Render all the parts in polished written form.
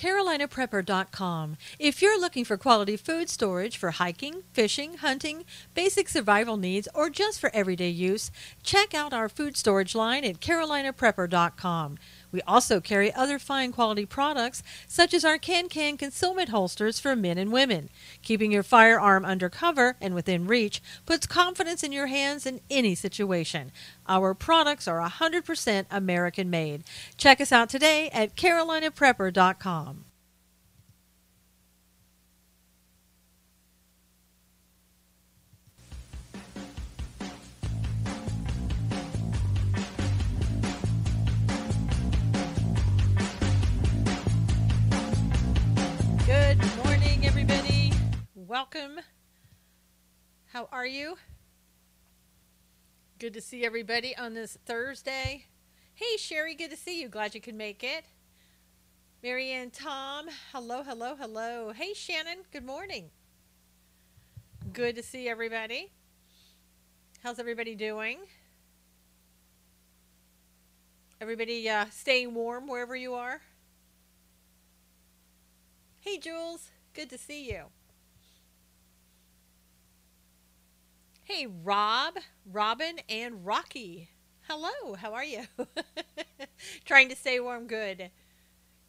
CarolinaPrepper.com. If you're looking for quality food storage for hiking, fishing, hunting, basic survival needs, or just for everyday use, check out our food storage line at CarolinaPrepper.com. We also carry other fine quality products, such as our can-can concealment holsters for men and women. Keeping your firearm under cover and within reach puts confidence in your hands in any situation. Our products are 100% American made. Check us out today at CarolinaPrepper.com. Good morning, everybody. Welcome. How are you? Good to see everybody on this Thursday. Hey, Sherry, good to see you. Glad you could make it. Marianne, Tom, hello, hello, hello. Hey, Shannon, good morning. Good to see everybody. How's everybody doing? Everybody staying warm wherever you are? Hey, Jules, good to see you. Hey, Rob, Robin, and Rocky. Hello, how are you? Trying to stay warm, good.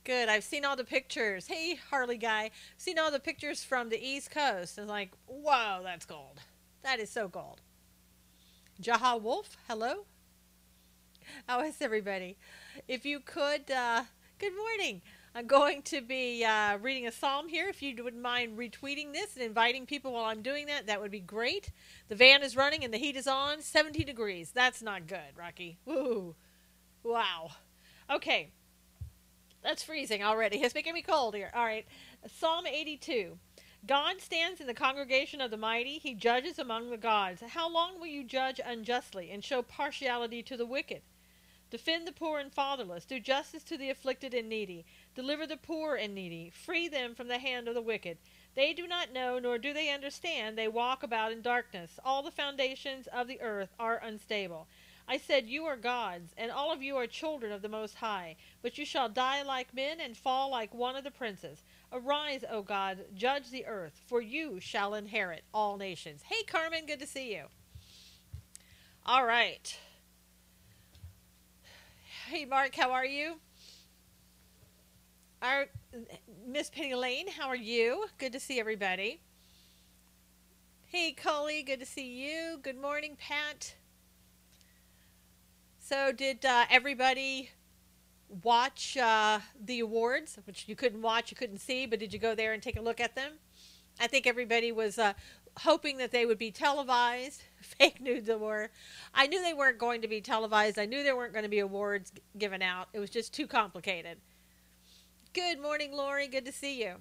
Good, I've seen all the pictures. Hey, Harley guy, seen all the pictures from the East Coast. And like, whoa, that's gold. That is so gold. Jaha Wolf, hello. How is everybody? If you could, good morning. I'm going to be reading a psalm here. If you wouldn't mind retweeting this and inviting people while I'm doing that, that would be great. The van is running and the heat is on. 70 degrees. That's not good, Rocky. Woo. Wow. Okay. That's freezing already. It's making me cold here. All right. Psalm 82. God stands in the congregation of the mighty. He judges among the gods. How long will you judge unjustly and show partiality to the wicked? Defend the poor and fatherless. Do justice to the afflicted and needy. Deliver the poor and needy. Free them from the hand of the wicked. They do not know, nor do they understand. They walk about in darkness. All the foundations of the earth are unstable. I said, you are gods, and all of you are children of the Most High. But you shall die like men and fall like one of the princes. Arise, O God, judge the earth, for you shall inherit all nations. Hey, Carmen, good to see you. All right. Hey, Mark, how are you? Miss Penny Lane, how are you? Good to see everybody. Hey, Coley, good to see you. Good morning, Pat. So did everybody watch the awards, which you couldn't watch, you couldn't see, but did you go there and take a look at them? I think everybody was hoping that they would be televised. Fake news were. I knew they weren't going to be televised. I knew there weren't going to be awards given out. It was just too complicated. Good morning, Lori. Good to see you.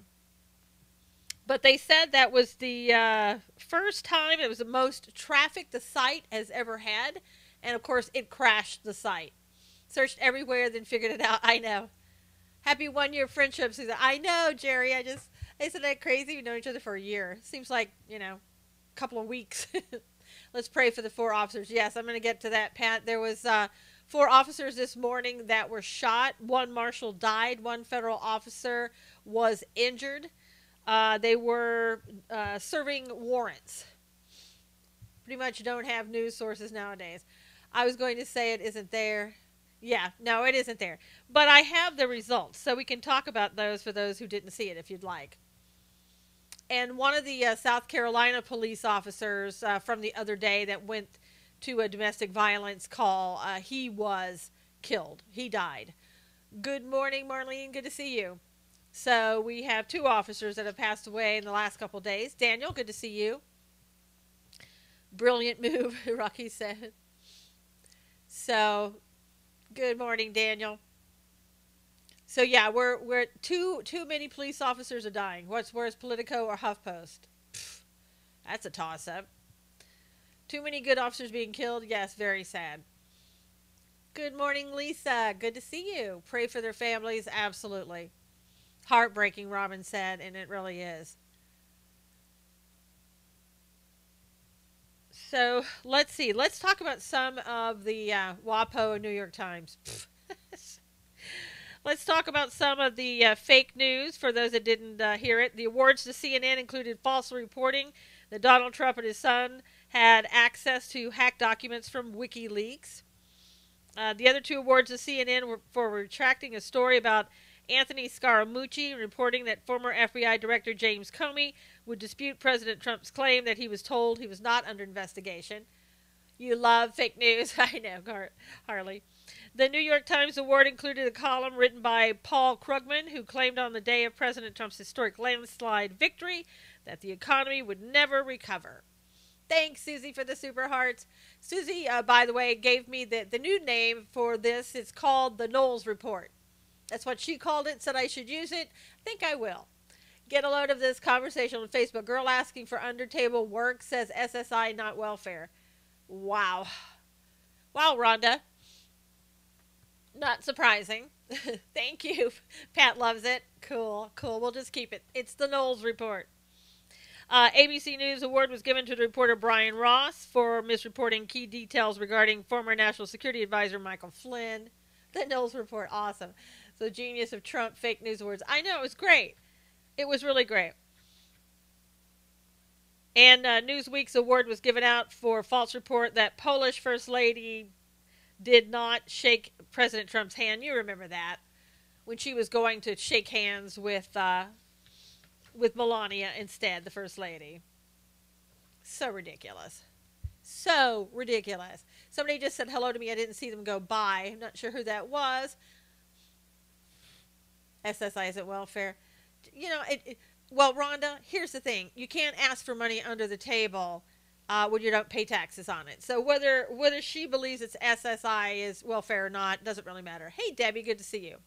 But they said that was the first time, it was the most traffic the site has ever had. And, of course, it crashed the site. Searched everywhere, then figured it out. I know. Happy 1 year friendship. I know, Jerry. Isn't that crazy? We've known each other for a year. Seems like, a couple of weeks. Let's pray for the 4 officers. Yes, I'm going to get to that, Pat. There was 4 officers this morning that were shot. 1 marshal died. 1 federal officer was injured. They were serving warrants. Pretty much don't have news sources nowadays. I was going to say it isn't there. Yeah, no, it isn't there. But I have the results, so we can talk about those for those who didn't see it if you'd like. And one of the South Carolina police officers from the other day that went to a domestic violence call, he was killed. He died. Good morning, Marlene. Good to see you. So we have 2 officers that have passed away in the last couple of days. Daniel, good to see you. Brilliant move, Rocky said. So, good morning, Daniel. So yeah, we're too many police officers are dying. What's worse, Politico or HuffPost? Pfft, that's a toss-up. Too many good officers being killed. Yes, very sad. Good morning, Lisa. Good to see you. Pray for their families. Absolutely. Heartbreaking, Robin said, and it really is. So let's see. Let's talk about some of the WAPO and New York Times. Let's talk about some of the fake news for those that didn't hear it. The awards to CNN included false reporting that Donald Trump and his son had access to hacked documents from WikiLeaks. The other two awards to CNN were for retracting a story about Anthony Scaramucci, reporting that former FBI Director James Comey would dispute President Trump's claim that he was told he was not under investigation. You love fake news. I know, Harley. The New York Times award included a column written by Paul Krugman, who claimed on the day of President Trump's historic landslide victory that the economy would never recover. Thanks, Susie, for the super hearts. Susie, by the way, gave me the new name for this. It's called the Knowles Report. That's what she called it, said I should use it. I think I will. Get a load of this conversation on Facebook. Girl asking for under-table work says SSI, not welfare. Wow. Wow, Rhonda. Not surprising. Thank you. Pat loves it. Cool. We'll just keep it. It's the Knowles Report. ABC News Award was given to the reporter Brian Ross for misreporting key details regarding former National Security Advisor Michael Flynn. The Knowles Report, awesome. So, Genius of Trump Fake News Awards. I know, it was great. It was really great. And Newsweek's award was given out for false report that Polish First Lady did not shake President Trump's hand. You remember that, when she was going to shake hands with Melania instead, the First Lady. So ridiculous. So ridiculous. Somebody just said hello to me. I didn't see them go by. I'm not sure who that was. SSI isn't welfare. You know, well, Rhonda, here's the thing. You can't ask for money under the table when you don't pay taxes on it. So whether she believes it's SSI is welfare or not, doesn't really matter. Hey, Debbie, good to see you.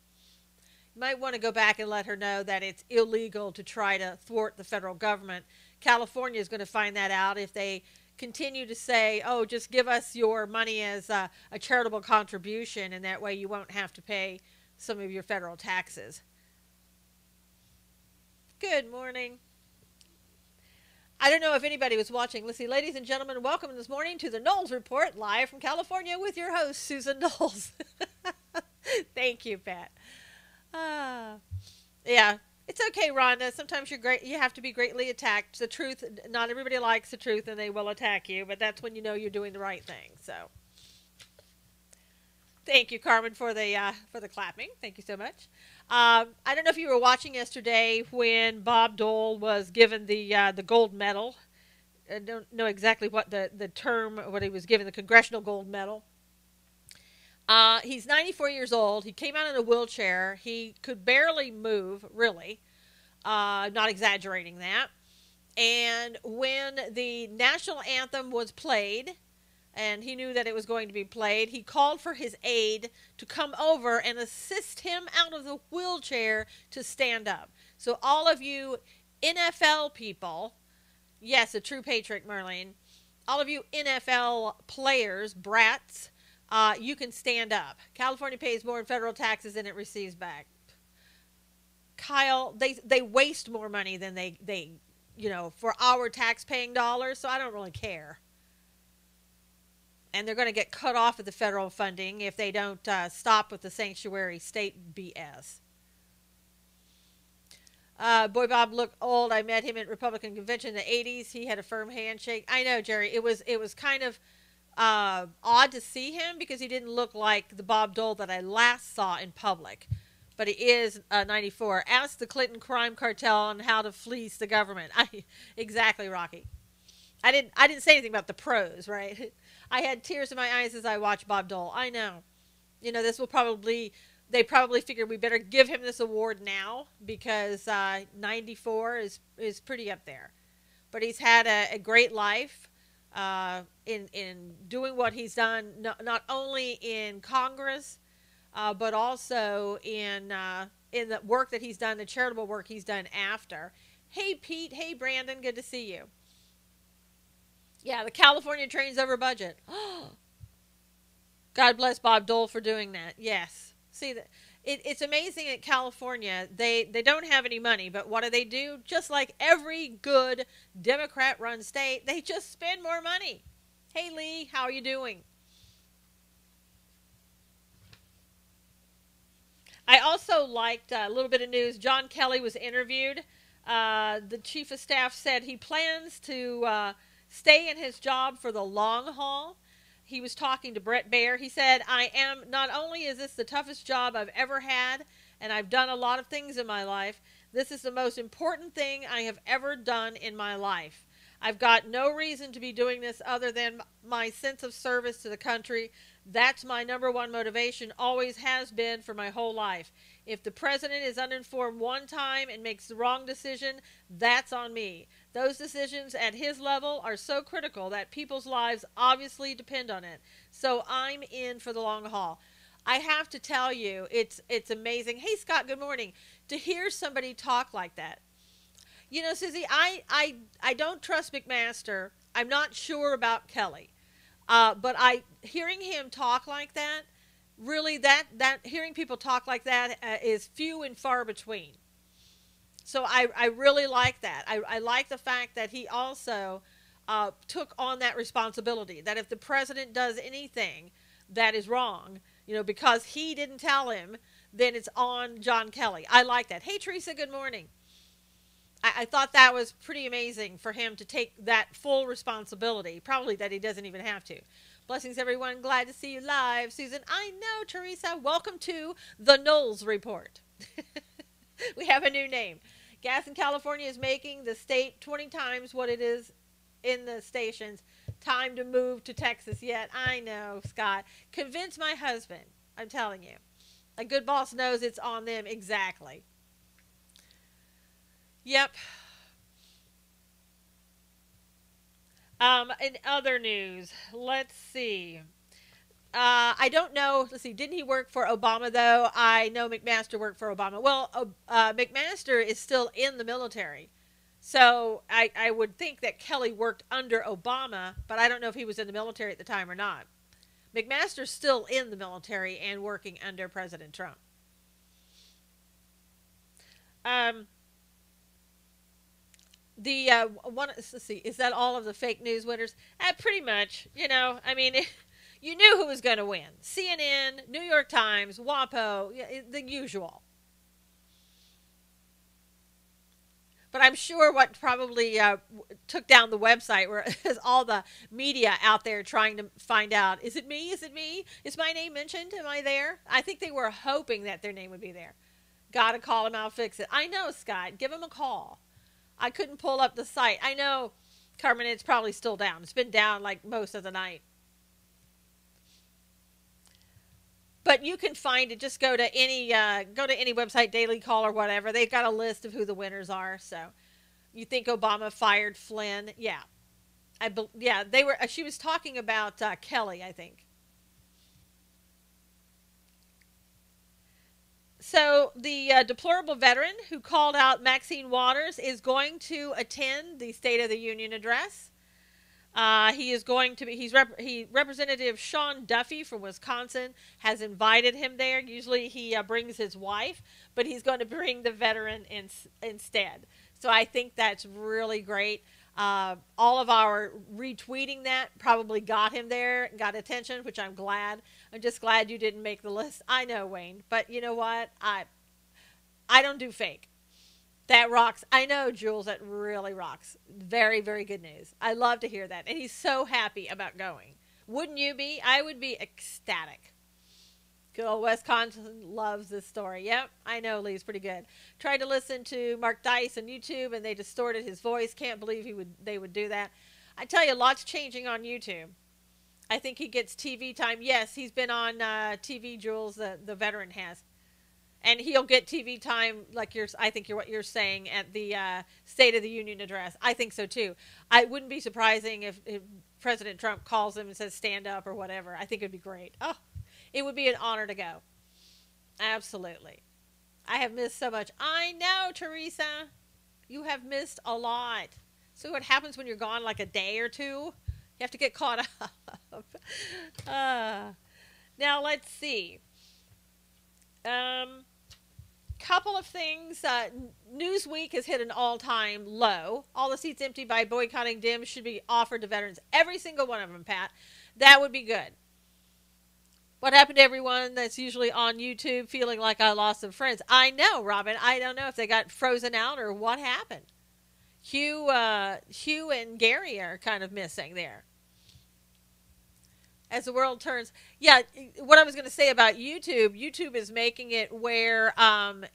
You might want to go back and let her know that it's illegal to try to thwart the federal government. California is going to find that out if they continue to say, oh, just give us your money as a charitable contribution, and that way you won't have to pay some of your federal taxes. Good morning. I don't know if anybody was watching. Let's see. Ladies and gentlemen, welcome this morning to the Knowles Report, live from California with your host, Susan Knowles. Thank you, Pat. Yeah, it's okay, Rhonda. Sometimes you have to be greatly attacked. The truth, not everybody likes the truth, and they will attack you, but that's when you know you're doing the right thing. So, thank you, Carmen, for the clapping. Thank you so much. I don't know if you were watching yesterday when Bob Dole was given the gold medal. I don't know exactly what the term, what he was given, the Congressional Gold Medal. He's 94 years old. He came out in a wheelchair. He could barely move, really. Not exaggerating that. And when the national anthem was played, and he knew that it was going to be played, he called for his aide to come over and assist him out of the wheelchair to stand up. So all of you NFL people, yes, a true patriot, Merlin, all of you NFL players, brats, you can stand up. California pays more in federal taxes than it receives back. Kyle, they waste more money than they for our tax-paying dollars, so I don't really care. And they're going to get cut off of the federal funding if they don't stop with the sanctuary state BS. Boy, Bob looked old. I met him at Republican convention in the 80s. He had a firm handshake. I know, Jerry. It was kind of odd to see him because he didn't look like the Bob Dole that I last saw in public. But he is 94. Ask the Clinton crime cartel on how to fleece the government. Exactly, Rocky. I didn't say anything about the pros, right? I had tears in my eyes as I watched Bob Dole. I know. This will they probably figured we better give him this award now because 94 is pretty up there. But he's had a great life in doing what he's done, not only in Congress, but also in the work that he's done, the charitable work he's done after. Hey, Pete. Hey, Brandon. Good to see you. Yeah, the California train's over budget. God bless Bob Dole for doing that. Yes. See, it's amazing at California. They don't have any money, but what do? Just like every good Democrat-run state, they just spend more money. Hey, Lee, how are you doing? I also liked a little bit of news. John Kelly was interviewed. The chief of staff said he plans to stay in his job for the long haul. He was talking to Brett Baer. He said, I am, not only is this the toughest job I've ever had, and I've done a lot of things in my life, this is the most important thing I have ever done in my life. I've got no reason to be doing this other than my sense of service to the country. That's my number one motivation, always has been for my whole life. If the president is uninformed one time and makes the wrong decision, that's on me. Those decisions at his level are so critical that people's lives obviously depend on it. So I'm in for the long haul. I have to tell you, it's amazing. Hey, Scott, good morning. To hear somebody talk like that. You know, Susie, I don't trust McMaster. I'm not sure about Kelly. But hearing him talk like that, really, that hearing people talk like that is few and far between. So I really like that. I like the fact that he also took on that responsibility, that if the president does anything that is wrong, you know, because he didn't tell him, then it's on John Kelly. I like that. Hey, Teresa, good morning. I thought that was pretty amazing for him to take that full responsibility, probably that he doesn't even have to. Blessings, everyone. Glad to see you live. Susan, I know, Teresa. Welcome to the Knowles Report. We have a new name. Gas in California is making the state 20 times what it is in the stations. Time to move to Texas yet. I know, Scott. Convince my husband. I'm telling you. A good boss knows it's on them. Exactly. Yep. In other news, let's see. I don't know. Let's see. Didn't he work for Obama, though? I know McMaster worked for Obama. Well, McMaster is still in the military. So I would think that Kelly worked under Obama, but I don't know if he was in the military at the time or not. McMaster's still in the military and working under President Trump. Let's see, is that all of the fake news winners? Pretty much, you know, I mean, you knew who was going to win. CNN, New York Times, WAPO, the usual. But I'm sure what probably took down the website is all the media out there trying to find out, is it me? Is it me? Is my name mentioned? Am I there? I think they were hoping that their name would be there. Got to call him out, fix it. I know, Scott. Give him a call. I couldn't pull up the site. I know, Carmen, it's probably still down. It's been down like most of the night. But you can find it. Just go to any website, Daily Call or whatever. They've got a list of who the winners are. So, you think Obama fired Flynn? Yeah, they were. She was talking about Kelly, I think. So the deplorable veteran who called out Maxine Waters is going to attend the State of the Union address. He is going to be. Representative Sean Duffy from Wisconsin has invited him there. Usually he brings his wife, but he's going to bring the veteran instead. So I think that's really great. All of our retweeting that probably got him there and got attention, which I'm glad. I'm just glad you didn't make the list. I know, Wayne, but you know what? I don't do fake. That rocks. I know, Jules, that really rocks. Very, very good news. I love to hear that. And he's so happy about going. Wouldn't you be? I would be ecstatic. Good old Wisconsin loves this story. Yep, I know Lee's pretty good. Tried to listen to Mark Dice on YouTube and they distorted his voice. Can't believe they would do that. I tell you, lots changing on YouTube. I think he gets TV time. Yes, he's been on TV, Jules, the veteran has. And he'll get TV time like what you're saying at the State of the Union address. I think so too. I wouldn't be surprising if President Trump calls him and says stand up or whatever. I think it'd be great. Oh, it would be an honor to go. Absolutely. I have missed so much. I know, Teresa. You have missed a lot. So what happens when you're gone like a day or two? You have to get caught up. Now let's see. Couple of things. Newsweek has hit an all-time low. All the seats empty by boycotting Dems should be offered to veterans. Every single one of them, Pat. That would be good. What happened to everyone that's usually on YouTube feeling like I lost some friends? I know, Robin. I don't know if they got frozen out or what happened. Hugh and Gary are kind of missing there as the world turns. Yeah, what I was going to say about YouTube is making it where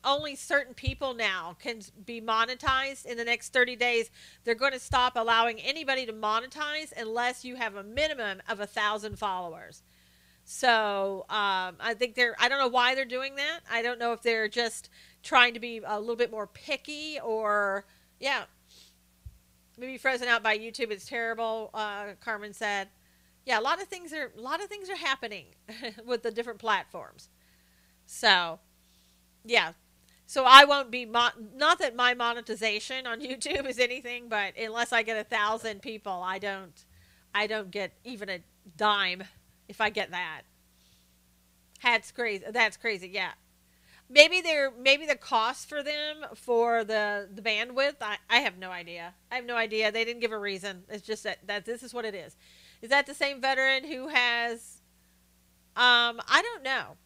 only certain people now can be monetized in the next 30 days. They're going to stop allowing anybody to monetize unless you have a minimum of 1,000 followers. So I think I don't know why they're doing that. I don't know if they're just trying to be a little bit more picky or, yeah, maybe frozen out by YouTube. It's terrible. Carmen said, yeah, a lot of things are happening with the different platforms. So yeah, so I won't be not that my monetization on YouTube is anything, but unless I get 1,000 people, I don't get even a dime if I get that. That's crazy. That's crazy. Yeah. Maybe the cost for them for the bandwidth. I have no idea. I have no idea. They didn't give a reason. It's just that this is what it is. Is that the same veteran who has I don't know.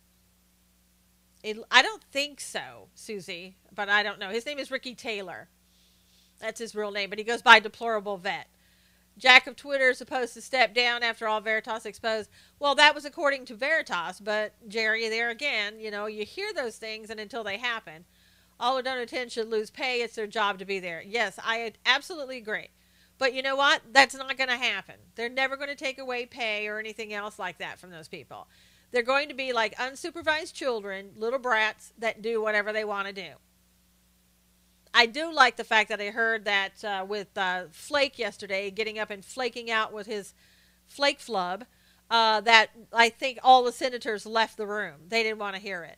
I don't think so, Susie, but I don't know. His name is Ricky Taylor. That's his real name, but he goes by Deplorable Vet. Jack of Twitter is supposed to step down after all Veritas exposed. Well, that was according to Veritas, but Jerry, there again, you hear those things, and until they happen, all who don't attend should lose pay. It's their job to be there. Yes, I absolutely agree. But you know what? That's not going to happen. They're never going to take away pay or anything else like that from those people. They're going to be like unsupervised children, little brats that do whatever they want to do. I do like the fact that I heard that with Flake yesterday, getting up and flaking out with his flake flub, that I think all the senators left the room. They didn't want to hear it.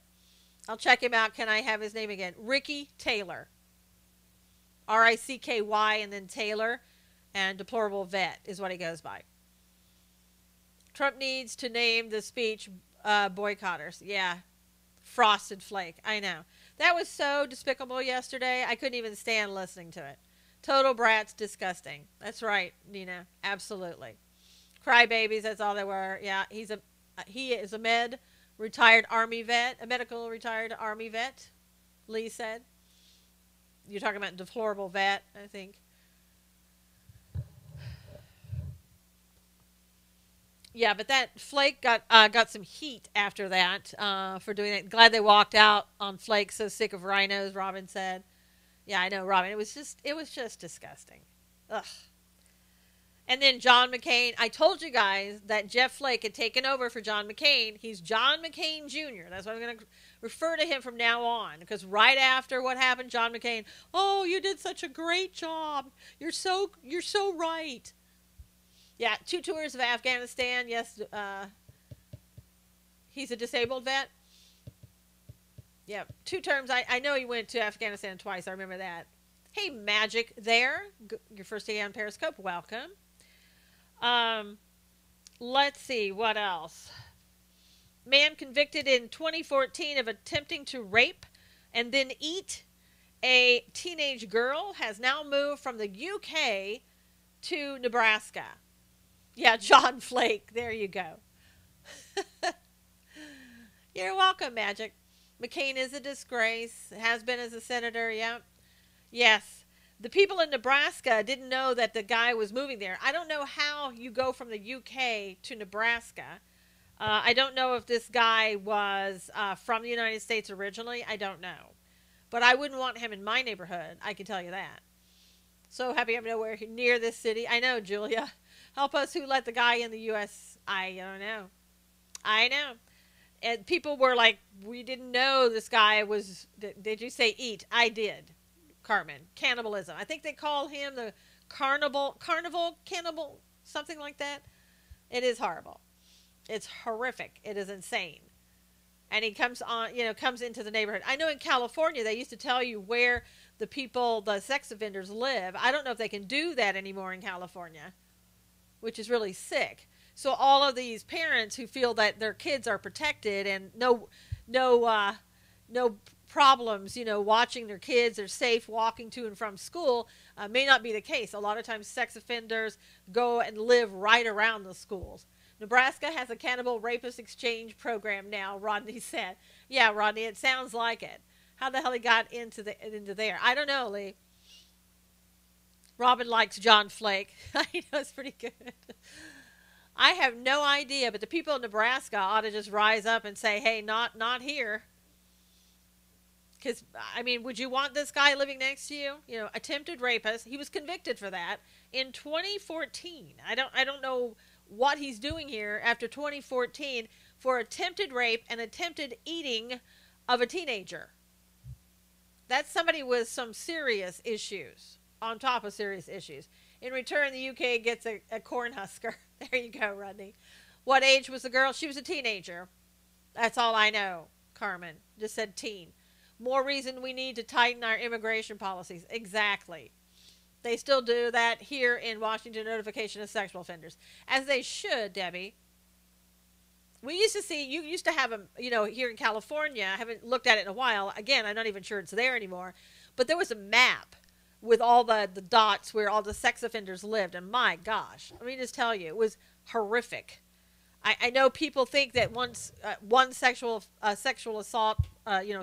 I'll check him out. Can I have his name again? Ricky Taylor. Ricky and then Taylor. And Deplorable Vet is what he goes by. Trump needs to name the speech boycotters. Yeah. Frosted Flake. I know. That was so despicable yesterday. I couldn't even stand listening to it. Total brats, disgusting. That's right, Nina. Absolutely. Crybabies, that's all they were. Yeah, he is a retired Army vet, a medical retired Army vet, Lee said. You're talking about Deplorable Vet, I think. Yeah, but that Flake got some heat after that for doing that. Glad they walked out on Flake. So sick of rhinos, Robin said. Yeah, I know, Robin. It was just disgusting. Ugh. And then John McCain. I told you guys that Jeff Flake had taken over for John McCain. He's John McCain Jr. That's what I'm going to refer to him from now on. Because right after what happened, John McCain, oh, you did such a great job. You're so right. Yeah, 2 tours of Afghanistan. Yes, he's a disabled vet. Yeah, 2 terms. I know he went to Afghanistan twice. I remember that. Hey, Magic there. Your first day on Periscope. Welcome. Let's see. What else? Man convicted in 2014 of attempting to rape and then eat a teenage girl has now moved from the UK to Nebraska. Yeah, John Flake. There you go. You're welcome, Magic. McCain is a disgrace. Has been as a senator, yeah. Yes. The people in Nebraska didn't know that the guy was moving there. I don't know how you go from the UK to Nebraska. I don't know if this guy was from the United States originally. I don't know. But I wouldn't want him in my neighborhood. I can tell you that. So happy I'm nowhere near this city. I know, Julia. Help us who let the guy in the U.S. I don't know. I know. And people were like, we didn't know this guy was, did you say eat? I did, Carmen. Cannibalism. I think they call him the carnival cannibal, something like that. It is horrible. It's horrific. It is insane. And he comes into the neighborhood. I know in California, they used to tell you where the sex offenders live. I don't know if they can do that anymore in California, which is really sick. So all of these parents who feel that their kids are protected and no problems, watching their kids, they're safe walking to and from school, may not be the case. A lot of times sex offenders go and live right around the schools. Nebraska has a cannibal rapist exchange program now, Rodney said. Yeah, Rodney, it sounds like it. How the hell he got into there? I don't know, Lee. Robin likes John Flake. I know it's pretty good. I have no idea, but the people of Nebraska ought to just rise up and say, "Hey, not here." Because I mean, would you want this guy living next to you? You know, attempted rapist. He was convicted for that in 2014. I don't know what he's doing here after 2014 for attempted rape and attempted eating of a teenager. That's somebody with some serious issues on top of serious issues. In return, the UK gets a cornhusker. There you go, Rodney. What age was the girl? She was a teenager. That's all I know, Carmen. Just said teen. More reason we need to tighten our immigration policies. Exactly. They still do that here in Washington, notification of sexual offenders. As they should, Debbie. We used to see, you used to have them, you know, here in California. I haven't looked at it in a while. Again, I'm not even sure it's there anymore. But there was a map with all the dots where all the sex offenders lived. And my gosh, let me just tell you, it was horrific. I know people think that once one sexual assault,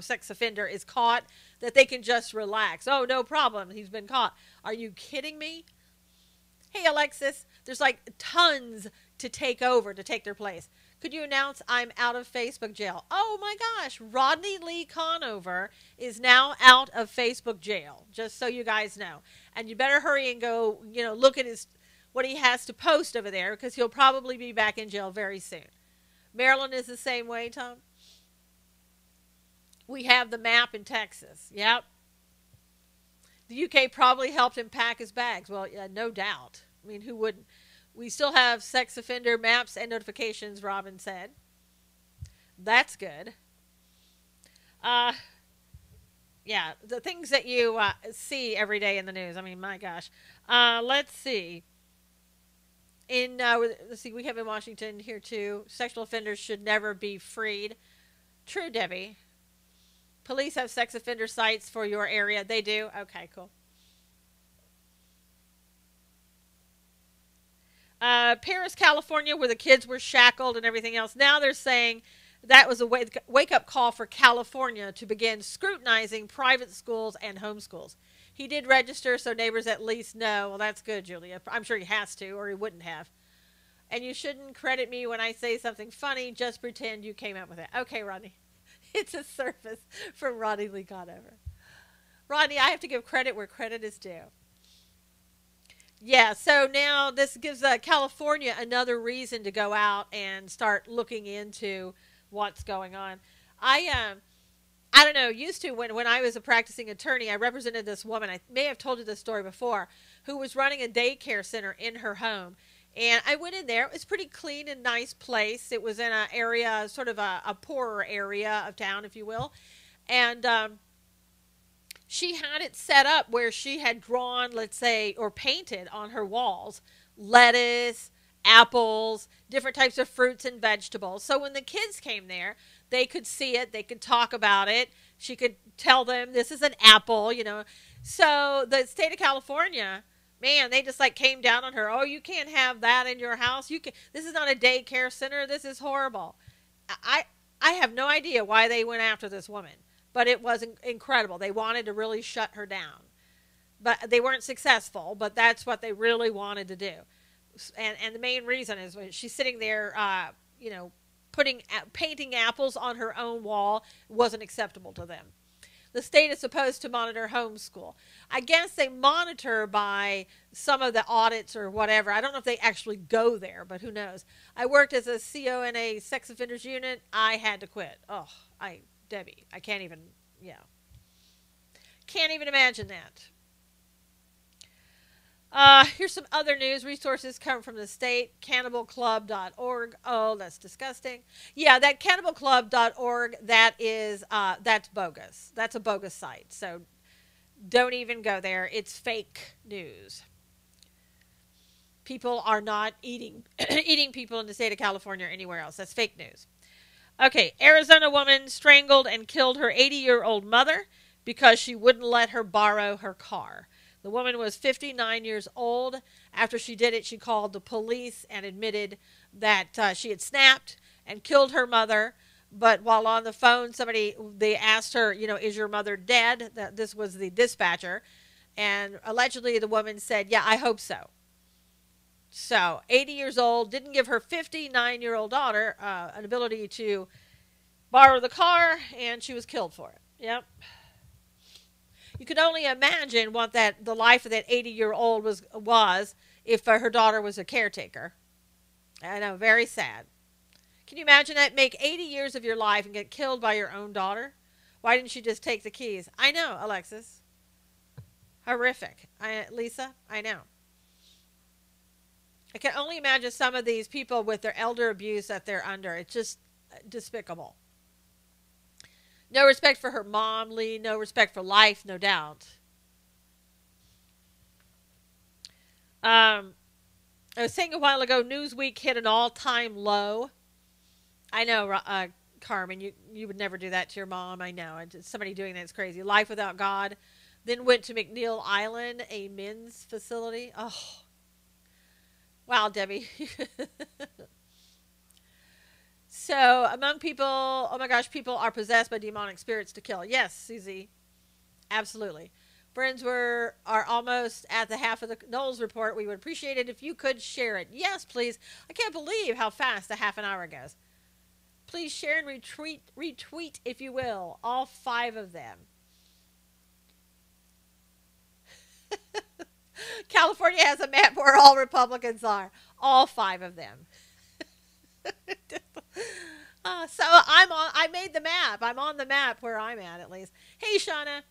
sex offender is caught, that they can just relax. Oh, no problem. He's been caught. Are you kidding me? Hey, Alexis, there's like tons to take their place. Could you announce I'm out of Facebook jail? Oh my gosh, Rodney Lee Conover is now out of Facebook jail, just so you guys know. And you better hurry and go, look at what he has to post over there, because he'll probably be back in jail very soon. Maryland is the same way, Tom. We have the map in Texas. Yep. The UK probably helped him pack his bags. Well, yeah, no doubt. I mean, who wouldn't? We still have sex offender maps and notifications, Robin said. That's good. Yeah, the things that you see every day in the news. I mean, my gosh. Let's see. Let's see, we have in Washington here too. Sexual offenders should never be freed. True, Debbie. Police have sex offender sites for your area. They do? Okay, cool. Paris, California, where the kids were shackled and everything else. Now they're saying that was a wake-up call for California to begin scrutinizing private schools and homeschools. He did register, so neighbors at least know. Well, that's good, Julia. I'm sure he has to, or he wouldn't have. And you shouldn't credit me when I say something funny. Just pretend you came up with it. Okay, Rodney. It's a surface from Rodney Lee Conover. Rodney, I have to give credit where credit is due. Yeah, so now this gives California another reason to go out and start looking into what's going on. I don't know, used to when I was a practicing attorney, I represented this woman, I may have told you this story before, who was running a daycare center in her home. And I went in there. It was a pretty clean and nice place. It was in an area, sort of a poorer area of town, if you will. And she had it set up where she had drawn, let's say, or painted on her walls, lettuce, apples, different types of fruits and vegetables. So when the kids came there, they could see it. They could talk about it. She could tell them, this is an apple, So the state of California, man, they just like came down on her. Oh, you can't have that in your house. This is not a daycare center. This is horrible. I have no idea why they went after this woman. But it was incredible. They wanted to really shut her down. But they weren't successful, but that's what they really wanted to do. And the main reason is when she's sitting there, painting apples on her own wall wasn't acceptable to them. The state is supposed to monitor homeschool. I guess they monitor by some of the audits or whatever. I don't know if they actually go there, but who knows. I worked as a CO in a sex offenders unit. I had to quit. Debbie, I can't even imagine that. Here's some other news. Resources come from the state, cannibalclub.org. Oh, that's disgusting. Yeah, that cannibalclub.org, that's bogus. That's a bogus site. So don't even go there. It's fake news. People are not eating people in the state of California or anywhere else. That's fake news. Okay, Arizona woman strangled and killed her 80-year-old mother because she wouldn't let her borrow her car. The woman was 59 years old. After she did it, she called the police and admitted that she had snapped and killed her mother. But while on the phone, they asked her, is your mother dead? This was the dispatcher. And allegedly the woman said, yeah, I hope so. So 80 years old, didn't give her 59-year-old daughter an ability to borrow the car, and she was killed for it. Yep. You can only imagine what the life of that 80-year-old was if her daughter was a caretaker. I know, very sad. Can you imagine that? Make 80 years of your life and get killed by your own daughter? Why didn't you just take the keys? I know, Alexis. Horrific. Lisa, I know. I can only imagine some of these people with their elder abuse that they're under. It's just despicable. No respect for her mom, Lee. No respect for life, no doubt. I was saying a while ago, Newsweek hit an all-time low. I know, Carmen, you would never do that to your mom. I know. Somebody doing that is crazy. Life without God. Then went to McNeil Island, a men's facility. Oh, wow, Debbie. So, among people, oh my gosh, people are possessed by demonic spirits to kill. Yes, Susie, absolutely. Friends are almost at the half of the Knowles report. We would appreciate it if you could share it. Yes, please. I can't believe how fast a half an hour goes. Please share and retweet if you will, all 5 of them. California has a map where all Republicans are. All 5 of them. So I made the map. I'm on the map where I'm at least. Hey, Shauna.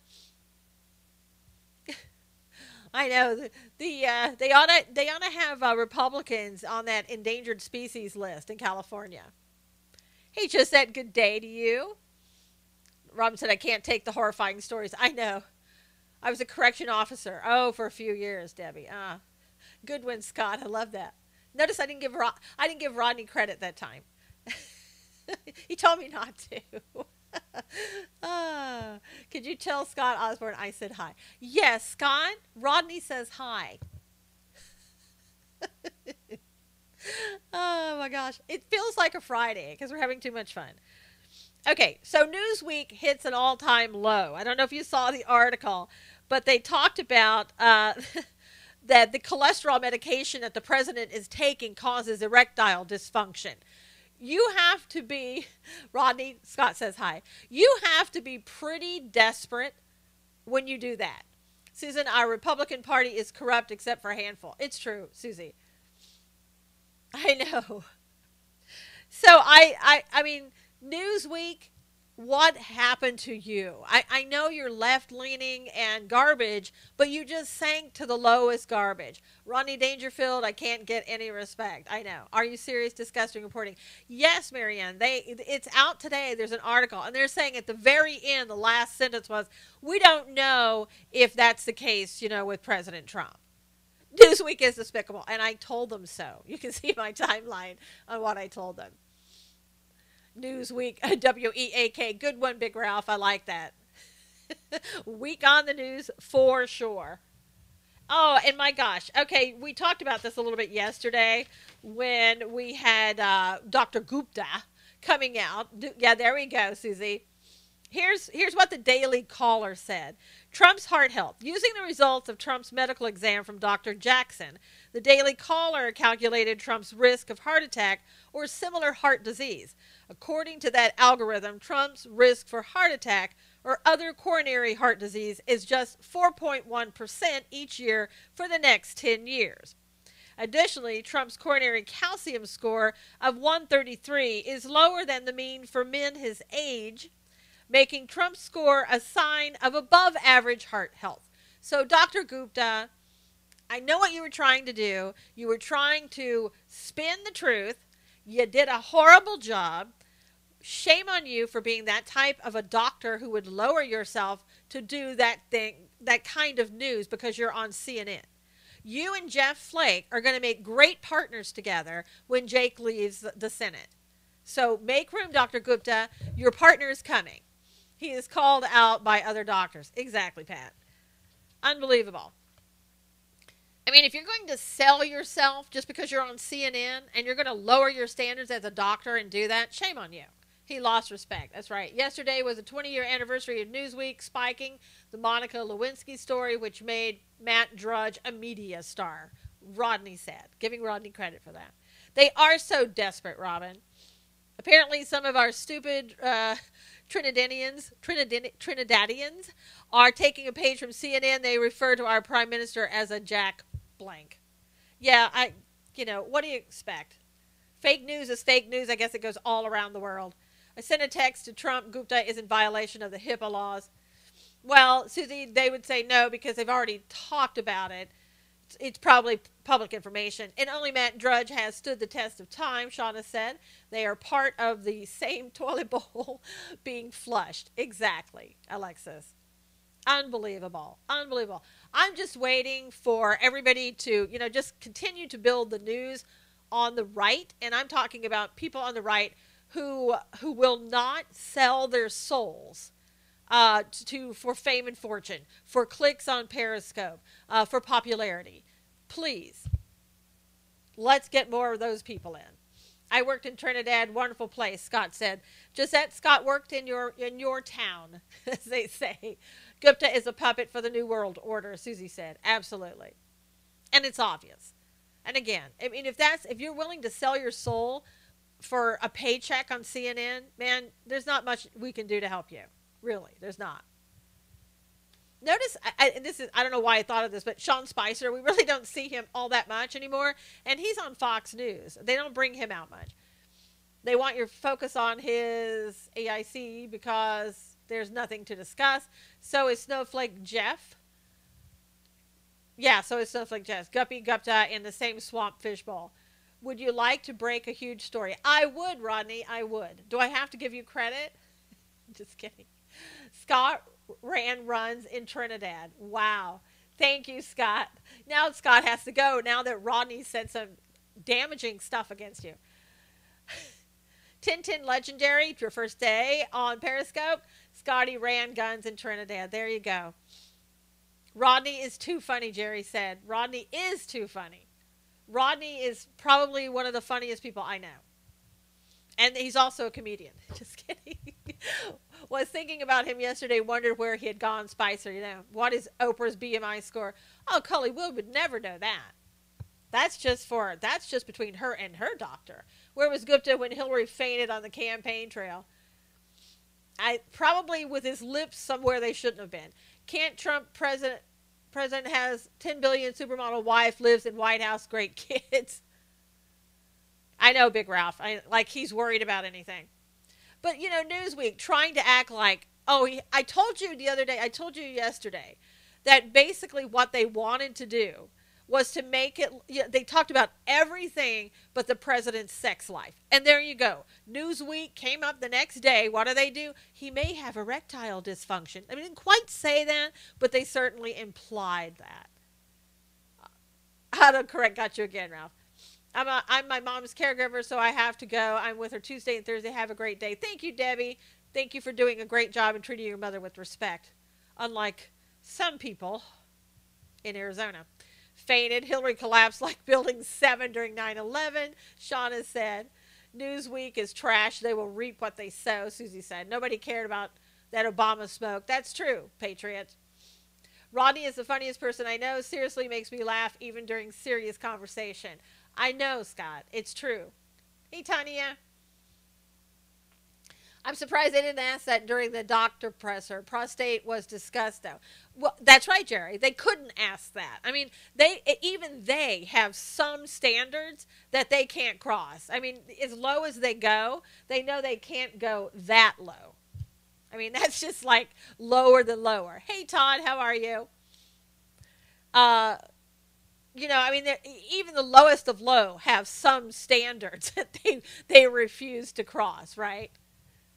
I know they ought to have Republicans on that endangered species list in California. He just said good day to you. Robin said I can't take the horrifying stories. I know. I was a correction officer. Oh, for a few years, Debbie. Good one, Scott. I love that. Notice I didn't give Rodney credit that time. He told me not to. Could you tell Scott Osborne I said hi? Yes, Scott. Rodney says hi. Oh my gosh. It feels like a Friday because we're having too much fun. Okay, so Newsweek hits an all-time low. I don't know if you saw the article, but they talked about that the cholesterol medication that the president is taking causes erectile dysfunction. You have to be, Rodney, Scott says hi, you have to be pretty desperate when you do that. Susan, our Republican Party is corrupt except for a handful. It's true, Susie. I know. So I mean, Newsweek, what happened to you? I know you're left-leaning and garbage, but you just sank to the lowest garbage. Rodney Dangerfield, I can't get any respect. I know. Are you serious? Disgusting reporting. Yes, Marianne. It's out today. There's an article, and they're saying at the very end, the last sentence was, we don't know if that's the case, with President Trump. Newsweek is despicable, and I told them so. You can see my timeline on what I told them. Newsweek, W-E-A-K. Good one, Big Ralph. I like that. Week on the news for sure. Oh, and my gosh. Okay, we talked about this a little bit yesterday when we had Dr. Gupta coming out. Yeah, there we go, Susie. Here's what the Daily Caller said. Trump's heart health. Using the results of Trump's medical exam from Dr. Jackson, the Daily Caller calculated Trump's risk of heart attack or similar heart disease. According to that algorithm, Trump's risk for heart attack or other coronary heart disease is just 4.1% each year for the next 10 years. Additionally, Trump's coronary calcium score of 133 is lower than the mean for men his age, making Trump's score a sign of above average heart health. So, Dr. Gupta, I know what you were trying to do. You were trying to spin the truth. You did a horrible job. Shame on you for being that type of a doctor who would lower yourself to do that kind of news because you're on CNN. You and Jeff Flake are going to make great partners together when Jake leaves the Senate. So make room, Dr. Gupta. Your partner is coming. He is called out by other doctors. Exactly, Pat. Unbelievable. I mean, if you're going to sell yourself just because you're on CNN and you're going to lower your standards as a doctor and do that, shame on you. He lost respect. That's right. Yesterday was the 20-year anniversary of Newsweek spiking the Monica Lewinsky story, which made Matt Drudge a media star. Rodney said, giving Rodney credit for that. They are so desperate, Robin. Apparently, some of our stupid Trinidadians are taking a page from CNN. They refer to our prime minister as a Jack blank. Yeah, what do you expect? Fake news is fake news. I guess it goes all around the world. I sent a text to Trump. Gupta is in violation of the HIPAA laws. Well, Susie, they would say no because they've already talked about it. It's probably public information. And only Matt Drudge has stood the test of time, Shauna said. They are part of the same toilet bowl being flushed. Exactly, Alexis. Unbelievable. Unbelievable. I'm just waiting for everybody to, just continue to build the news on the right. And I'm talking about people on the right who will not sell their souls for fame and fortune, for clicks on Periscope, for popularity. Please, let's get more of those people in. I worked in Trinidad, wonderful place, Scott said. Gisette, Scott worked in your town, as they say. Gupta is a puppet for the New World Order, Susie said. Absolutely. And it's obvious. And again, I mean, if you're willing to sell your soul for a paycheck on CNN, man, there's not much we can do to help you. Really, there's not. Notice, I don't know why I thought of this, but Sean Spicer, we really don't see him all that much anymore, and he's on Fox News. They don't bring him out much. They want your focus on his AIC because there's nothing to discuss. So is Snowflake Jeff. Yeah, so is Snowflake Jeff. Guppy Gupta in the same swamp fishbowl. Would you like to break a huge story? I would, Rodney, I would. Do I have to give you credit? Just kidding. Scott ran runs in Trinidad. Wow. Thank you, Scott. Now Scott has to go now that Rodney said some damaging stuff against you. Tintin Legendary, your first day on Periscope. Scotty ran guns in Trinidad. There you go. Rodney is too funny, Jerry said. Rodney is too funny. Rodney is probably one of the funniest people I know. And he's also a comedian. Just kidding. Was thinking about him yesterday, wondered where he had gone, Spicer, What is Oprah's BMI score? Oh, Cully Wood would never know that. That's just between her and her doctor. Where was Gupta when Hillary fainted on the campaign trail? Probably with his lips somewhere they shouldn't have been. Can't Trump president has 10 billion supermodel wife, lives in White House, great kids. I know, Big Ralph. Like he's worried about anything. But, Newsweek trying to act like, I told you the other day, I told you yesterday, that basically what they wanted to do was to make it, they talked about everything but the president's sex life. And there you go. Newsweek came up the next day. What do? He may have erectile dysfunction. I mean, they didn't quite say that, but they certainly implied that. Autocorrect got you again, Ralph. I'm my mom's caregiver, so I have to go. I'm with her Tuesday and Thursday. Have a great day. Thank you, Debbie. Thank you for doing a great job and treating your mother with respect. Unlike some people in Arizona. Fainted. Hillary collapsed like Building 7 during 9/11. Shauna said, Newsweek is trash. They will reap what they sow, Susie said. Nobody cared about that Obama smoke. That's true, Patriot. Rodney is the funniest person I know. Seriously makes me laugh even during serious conversation. I know, Scott. It's true. Hey, Tanya. I'm surprised they didn't ask that during the doctor presser. Prostate was discussed, though. Well, that's right, Jerry. They couldn't ask that. I mean, even they have some standards that they can't cross. I mean, as low as they go, they know they can't go that low. I mean, that's just like lower than lower. Hey, Todd, how are you? I mean, even the lowest of low have some standards that they refuse to cross, right?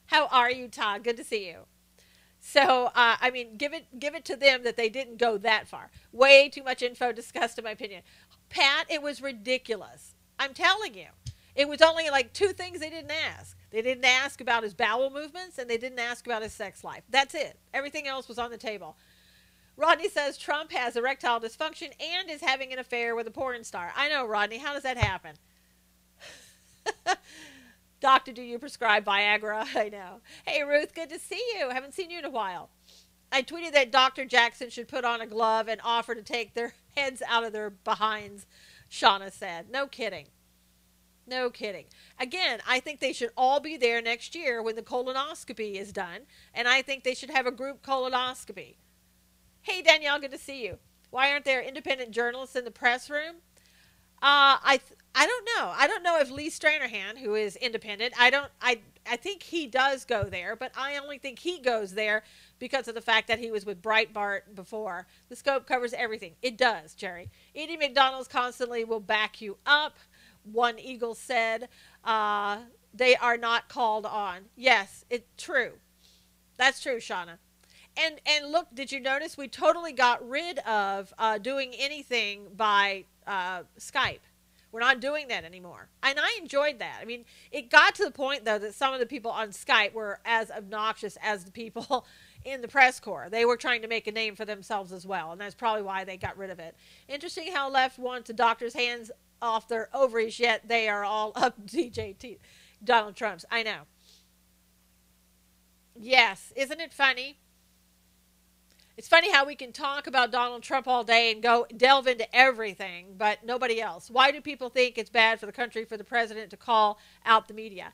How are you, Todd? Good to see you. So, I mean, give it to them that they didn't go that far. Way too much info discussed, in my opinion. Pat, it was ridiculous. I'm telling you. It was only like 2 things they didn't ask. They didn't ask about his bowel movements, and they didn't ask about his sex life. That's it. Everything else was on the table. Rodney says Trump has erectile dysfunction and is having an affair with a porn star. I know, Rodney. How does that happen? Doctor, do you prescribe Viagra? I know. Hey, Ruth, good to see you. Haven't seen you in a while. I tweeted that Dr. Jackson should put on a glove and offer to take their heads out of their behinds, Shauna said. No kidding. No kidding. Again, I think they should all be there next year when the colonoscopy is done, and I think they should have a group colonoscopy. Hey, Danielle, good to see you. Why aren't there independent journalists in the press room? I don't know. I don't know if Lee Stranahan, who is independent, I think he does go there, but I only think he goes there because of the fact that he was with Breitbart before. The scope covers everything. It does, Jerry. Eating McDonald's constantly will back you up. One Eagle said, they are not called on. Yes, it's true. That's true, Shauna. And look, did you notice we totally got rid of doing anything by Skype? We're not doing that anymore. And I enjoyed that. I mean, it got to the point, though, that some of the people on Skype were as obnoxious as the people in the press corps. They were trying to make a name for themselves as well, and that's probably why they got rid of it. Interesting how left wants a doctor's hands off their ovaries, yet they are all up DJT. Donald Trump's. I know. Yes. Isn't it funny? It's funny how we can talk about Donald Trump all day and go delve into everything, but nobody else. Why do people think it's bad for the country for the president to call out the media?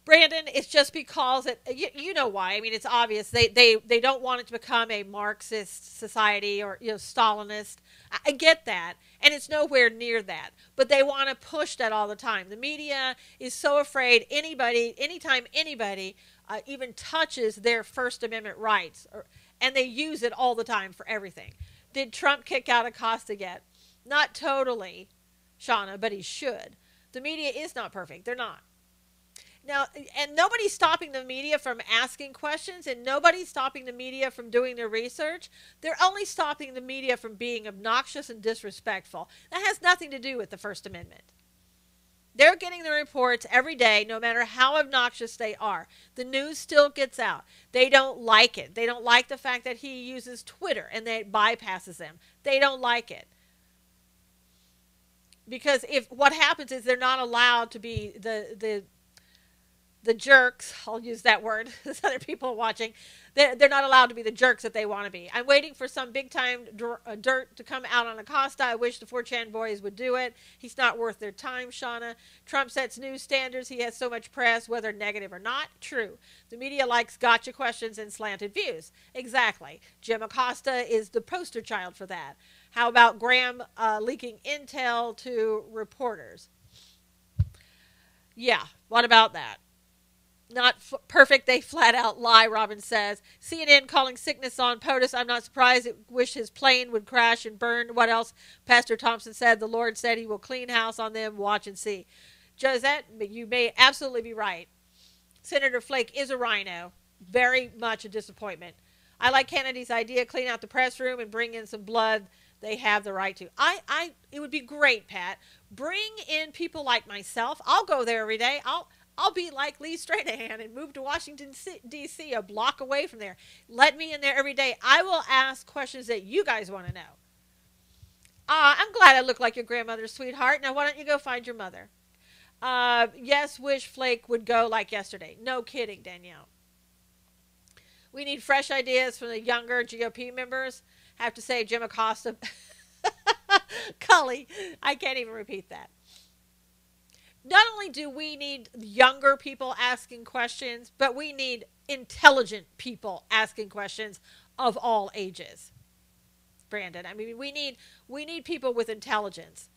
Brandon, it's just because you know why. I mean, it's obvious. They don't want it to become a Marxist society or Stalinist. I get that, and it's nowhere near that. But they want to push that all the time. The media is so afraid anytime anybody even touches their First Amendment rights, and they use it all the time for everything. Did Trump kick out Acosta yet? Not totally, Shauna, but he should. The media is not perfect. They're not. Now, and nobody's stopping the media from asking questions, and nobody's stopping the media from doing their research. They're only stopping the media from being obnoxious and disrespectful. That has nothing to do with the First Amendment. They're getting the reports every day, no matter how obnoxious they are. The news still gets out. They don't like it. They don't like the fact that he uses Twitter and that it bypasses them. They don't like it. Because if what happens is they're not allowed to be the jerks, I'll use that word, there's other people watching, they're not allowed to be the jerks that they want to be. I'm waiting for some big-time dirt to come out on Acosta. I wish the 4chan boys would do it. He's not worth their time, Shauna. Trump sets new standards. He has so much press, whether negative or not. True. The media likes gotcha questions and slanted views. Exactly. Jim Acosta is the poster child for that. How about Graham leaking intel to reporters? Yeah, what about that? Not perfect, they flat out lie, Robin says. CNN calling sickness on POTUS. I'm not surprised. It wish his plane would crash and burn. What else? Pastor Thompson said, the Lord said he will clean house on them. Watch and see. Josette, you may absolutely be right. Senator Flake is a rhino. Very much a disappointment. I like Kennedy's idea, clean out the press room and bring in some blood. They have the right to. It would be great, Pat. Bring in people like myself. I'll go there every day. I'll be like Lee Stranahan and move to Washington, D.C., a block away from there. Let me in there every day. I will ask questions that you guys want to know. I'm glad I look like your grandmother's sweetheart. Now, why don't you go find your mother? Yes, wish Flake would go like yesterday. No kidding, Danielle. We need fresh ideas from the younger GOP members. Have to say Jim Acosta. Cully, I can't even repeat that. Not only do we need younger people asking questions, but we need intelligent people asking questions of all ages. Brandon, I mean, we need people with intelligence.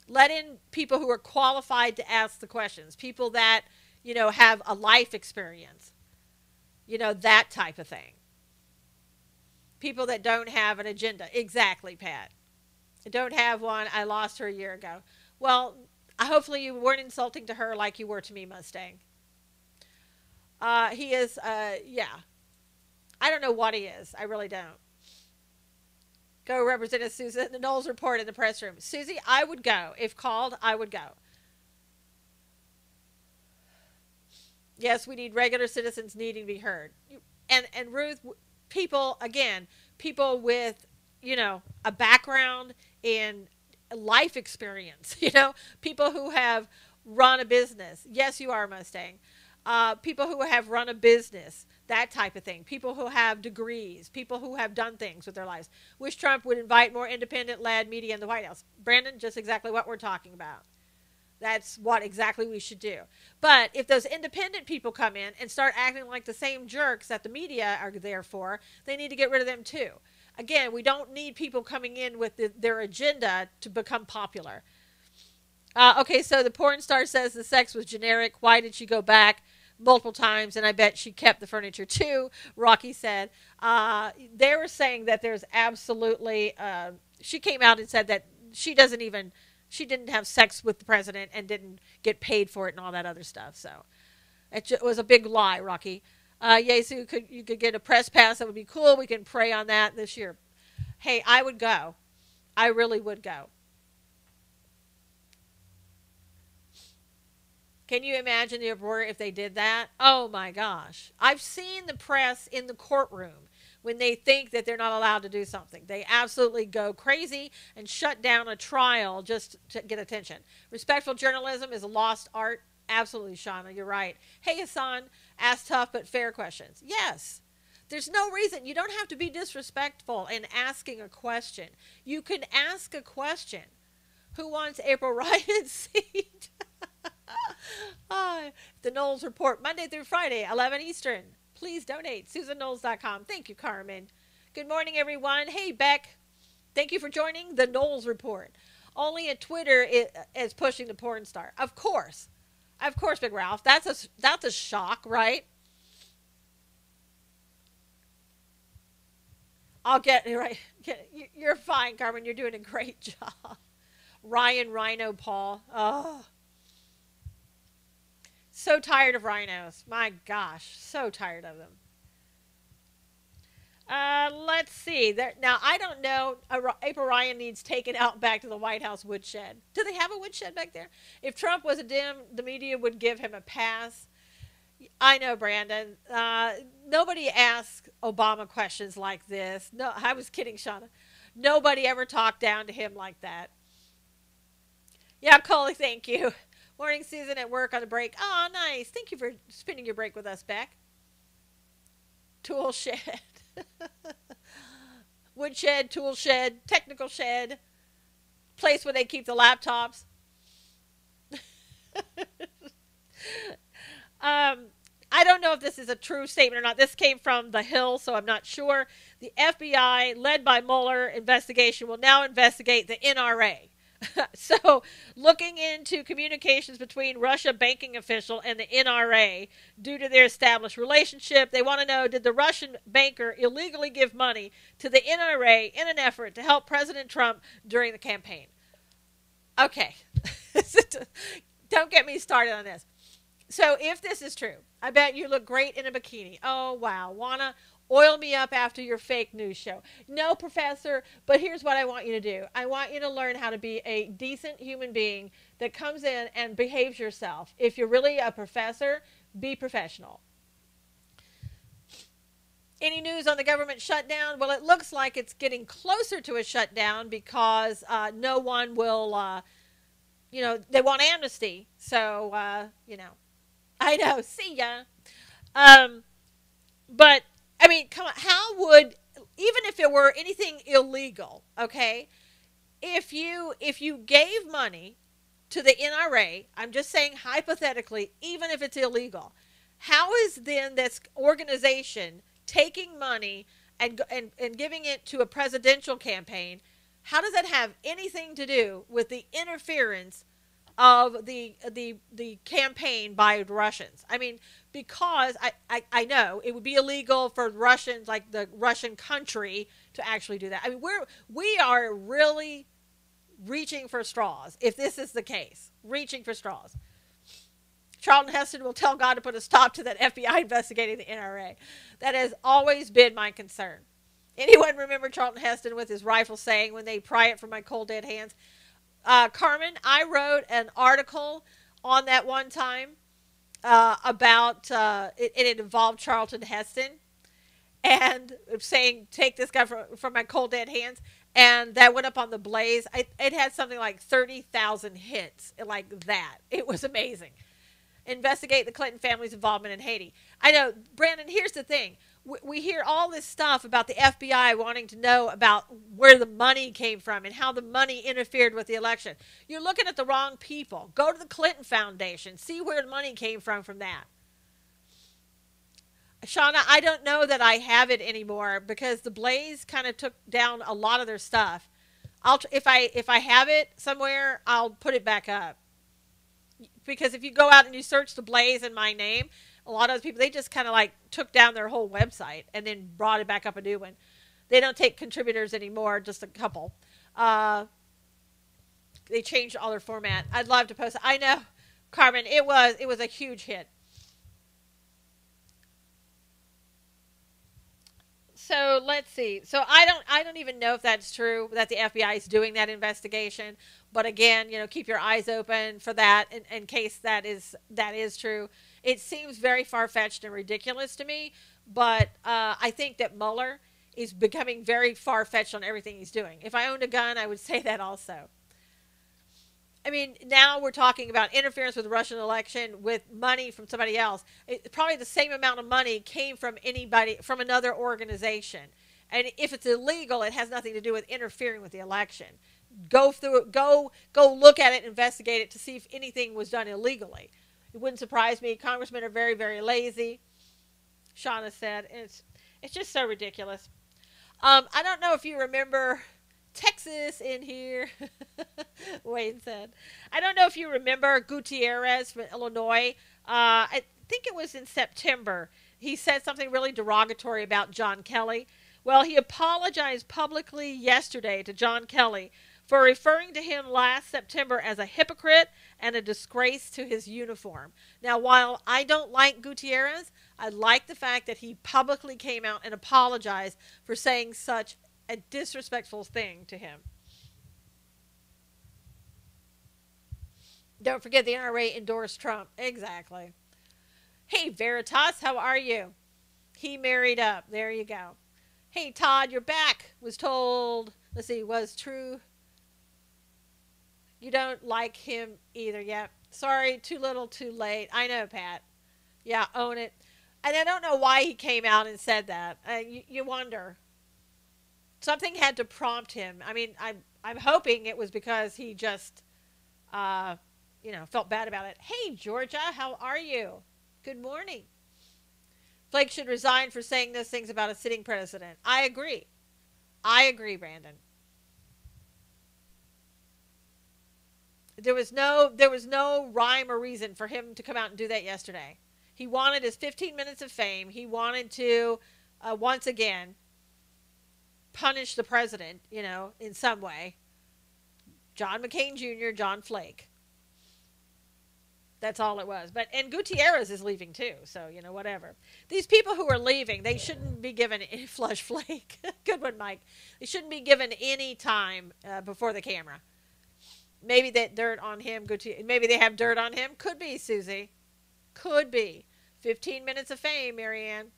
Let in people who are qualified to ask the questions, people that, have a life experience, that type of thing. People that don't have an agenda. Exactly, Pat. I don't have one. I lost her a year ago. Well, hopefully you weren't insulting to her like you were to me, Mustang. He is, yeah. I don't know what he is. I really don't. Go Representative Susan. The Knowles report in the press room. Susie, I would go. If called, I would go. Yes, we need regular citizens needing to be heard. And Ruth, people, again, people with, a background in life experience, people who have run a business. Yes, you are, Mustang. People who have run a business, that type of thing. People who have degrees, people who have done things with their lives. Wish Trump would invite more independent-led media in the White House. Brandon, just exactly what we're talking about. That's what exactly we should do. But if those independent people come in and start acting like the same jerks that the media are there for, they need to get rid of them too. Again, we don't need people coming in with their agenda to become popular. Okay, so the porn star says the sex was generic. Why did she go back multiple times? And I bet she kept the furniture too, Rocky said. They were saying that there's absolutely... she came out and said that she didn't have sex with the president and didn't get paid for it and all that other stuff. So it was a big lie, Rocky. Yesu, you could get a press pass. That would be cool. We can pray on that this year. Hey, I would go. I really would go. Can you imagine the uproar if they did that? Oh my gosh. I've seen the press in the courtroom when they think that they're not allowed to do something. They absolutely go crazy and shut down a trial just to get attention. Respectful journalism is a lost art. Absolutely, Shauna, you're right. Hey, Hassan, ask tough but fair questions. Yes. There's no reason. You don't have to be disrespectful in asking a question. You can ask a question. Who wants April Ryan's seat? The Knowles Report, Monday through Friday, 11 Eastern. Please donate. SusanKnowles.com. Thank you, Carmen. Good morning, everyone. Hey, Beck. Thank you for joining the Knowles Report. Only at Twitter is pushing the porn star. Of course. Of course, Big Ralph. That's a shock, right? I'll get it right. You're fine, Carmen. You're doing a great job. Ryan Rhino Paul. Oh. So tired of rhinos. My gosh. So tired of them. Let's see. Now, I don't know. April Ryan needs taken out back to the White House woodshed. Do they have a woodshed back there? If Trump was a dim, the media would give him a pass. I know, Brandon. Nobody asks Obama questions like this. No, I was kidding, Shauna. Nobody ever talked down to him like that. Yeah, Coley, thank you. Morning, Susan, at work on the break. Oh, nice. Thank you for spending your break with us, Beck. Tool shed. Woodshed, tool shed, technical shed. Place where they keep the laptops. I don't know if this is a true statement or not. This came from The Hill, so I'm not sure. The FBI, led by Mueller investigation, will now investigate the NRA. So, looking into communications between Russia banking official and the NRA due to their established relationship, they want to know, did the Russian banker illegally give money to the NRA in an effort to help President Trump during the campaign? Okay. Don't get me started on this. So, if this is true, I bet you look great in a bikini. Oh, wow. Wanna oil me up after your fake news show? No, Professor, but here's what I want you to do. I want you to learn how to be a decent human being that comes in and behaves yourself. If you're really a professor, be professional. Any news on the government shutdown? Well, it looks like it's getting closer to a shutdown because no one will, they want amnesty. So, I know. See ya. But, I mean, come on. How would, even if it were anything illegal, okay, if you gave money to the NRA, I'm just saying hypothetically, even if it's illegal, how is then this organization taking money and giving it to a presidential campaign? How does that have anything to do with the interference of the campaign by the Russians? I mean, because I know it would be illegal for Russians, like the Russian country, to actually do that. I mean, we are really reaching for straws if this is the case. Reaching for straws. Charlton Heston will tell God to put a stop to that FBI investigating the NRA. That has always been my concern. Anyone remember Charlton Heston with his rifle saying, when they pry it from my cold dead hands? Carmen, I wrote an article on that one time about it involved Charlton Heston. and saying, take this guy from my cold dead hands. And that went up on the Blaze. It had something like 30,000 hits, like that. It was amazing. Investigate the Clinton family's involvement in Haiti. I know, Brandon, here's the thing. We hear all this stuff about the FBI wanting to know about where the money came from and how the money interfered with the election. You're looking at the wrong people. Go to the Clinton Foundation. See where the money came from that. Shauna, I don't know that I have it anymore because the Blaze kind of took down a lot of their stuff. If I have it somewhere, I'll put it back up. Because if you go out and you search the Blaze in my name, a lot of those people, they just kind of like took down their whole website and then brought it back up a new one. They don't take contributors anymore, just a couple. They changed all their format. I'd love to post it. I know, Carmen, it was a huge hit. So let's see. So I don't even know if that's true that the FBI is doing that investigation. But again, keep your eyes open for that in case that is true. It seems very far fetched and ridiculous to me. But I think that Mueller is becoming very far fetched on everything he's doing. If I owned a gun, I would say that also. I mean, now we're talking about interference with the Russian election with money from somebody else. Probably the same amount of money came from from another organization. And if it's illegal, it has nothing to do with interfering with the election. Go through it, go look at it, investigate it to see if anything was done illegally. It wouldn't surprise me. Congressmen are very, very lazy. Shauna said, it's just so ridiculous. I don't know if you remember Texas in here. Wayne said, I don't know if you remember Gutierrez from Illinois. I think it was in September. He said something really derogatory about John Kelly. Well, he apologized publicly yesterday to John Kelly for referring to him last September as a hypocrite and a disgrace to his uniform. Now, while I don't like Gutierrez, I like the fact that he publicly came out and apologized for saying such a disrespectful thing to him. Don't forget the NRA endorsed Trump. Exactly. Hey, Veritas, how are you? He married up. There you go. Hey, Todd, you're back. Was told, let's see, was true. You don't like him either. Yep. Sorry, too little, too late. I know, Pat. Yeah, own it. And I don't know why he came out and said that. You wonder. Something had to prompt him. I mean, I'm hoping it was because he just, felt bad about it. Hey, Georgia, how are you? Good morning. Flake should resign for saying those things about a sitting president. I agree. I agree, Brandon. There was no rhyme or reason for him to come out and do that yesterday. He wanted his 15 minutes of fame. He wanted to, once again, punish the president, in some way. John McCain Jr., John Flake. That's all it was. And Gutierrez is leaving too, so, whatever. These people who are leaving, they shouldn't be given any flush Flake. Good one, Mike. They shouldn't be given any time before the camera. Maybe that dirt on him. Maybe they have dirt on him. Could be, Susie. Could be. 15 minutes of fame, Marianne.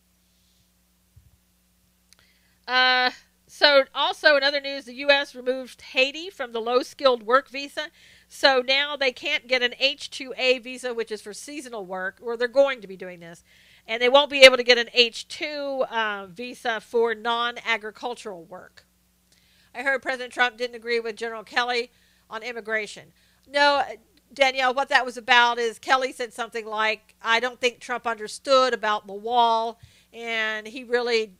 So also in other news, the U.S. removed Haiti from the low-skilled work visa. So now they can't get an H-2A visa, which is for seasonal work, or they're going to be doing this. And they won't be able to get an H-2 visa for non-agricultural work. I heard President Trump didn't agree with General Kelly on immigration. No, Danielle, what that was about is Kelly said something like, I don't think Trump understood about the wall, and he really,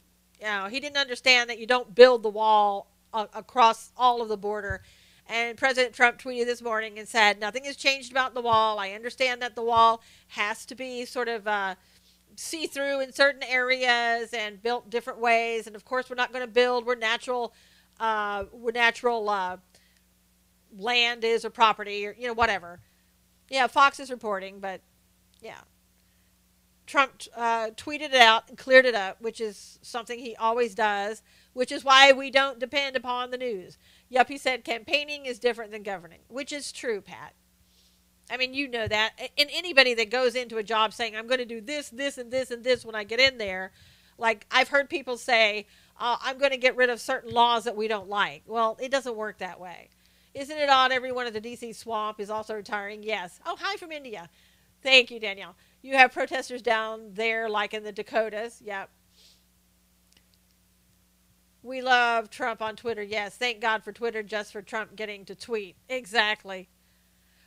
he didn't understand that you don't build the wall across all of the border. And President Trump tweeted this morning and said, nothing has changed about the wall. I understand that the wall has to be sort of see-through in certain areas and built different ways. And of course, we're not going to build where natural land is or property or, whatever. Yeah, Fox is reporting, but yeah. Trump tweeted it out and cleared it up, which is something he always does, which is why we don't depend upon the news. Yep, he said campaigning is different than governing, which is true, Pat. I mean, you know that. And anybody that goes into a job saying, I'm going to do this, this, and this, and this when I get in there, Like I've heard people say, I'm going to get rid of certain laws that we don't like. Well, it doesn't work that way. Isn't it odd everyone at the DC swamp is also retiring? Yes. Oh, hi from India. Thank you, Danielle. You have protesters down there like in the Dakotas. Yep. We love Trump on Twitter. Yes. Thank God for Twitter just for Trump getting to tweet. Exactly.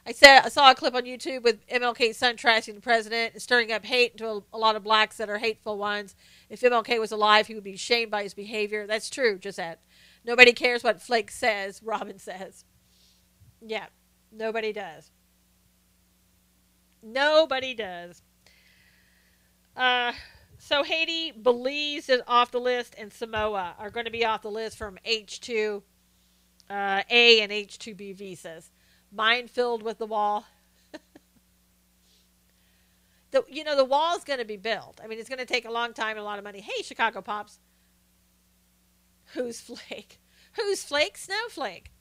I saw a clip on YouTube with MLK's son trashing the president and stirring up hate to a lot of blacks that are hateful ones. If MLK was alive, he would be shamed by his behavior. That's true, Gisette. Nobody cares what Flake says, Robin says. Yeah, nobody does. Nobody does. So Haiti, Belize is off the list, and Samoa are going to be off the list from H2A and H2B visas. Minefield with the wall. The wall is going to be built. I mean, it's going to take a long time and a lot of money. Hey, Chicago Pops. Who's Flake? Who's Flake? Snowflake.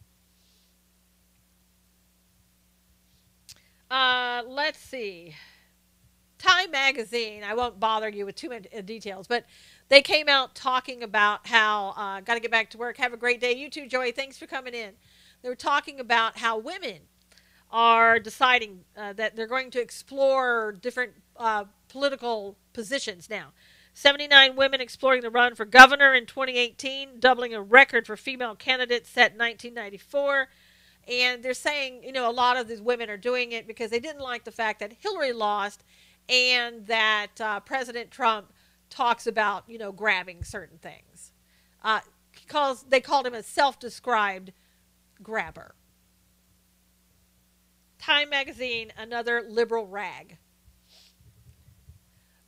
Let's see. Time Magazine. I won't bother you with too many details, but they came out talking about how got to get back to work. Have a great day. You too, Joey. Thanks for coming in. They were talking about how women are deciding that they're going to explore different political positions now. 79 women exploring the run for governor in 2018, doubling a record for female candidates set in 1994. And they're saying, a lot of these women are doing it because they didn't like the fact that Hillary lost and that President Trump talks about, grabbing certain things. They called him a self-described grabber. Time Magazine, another liberal rag.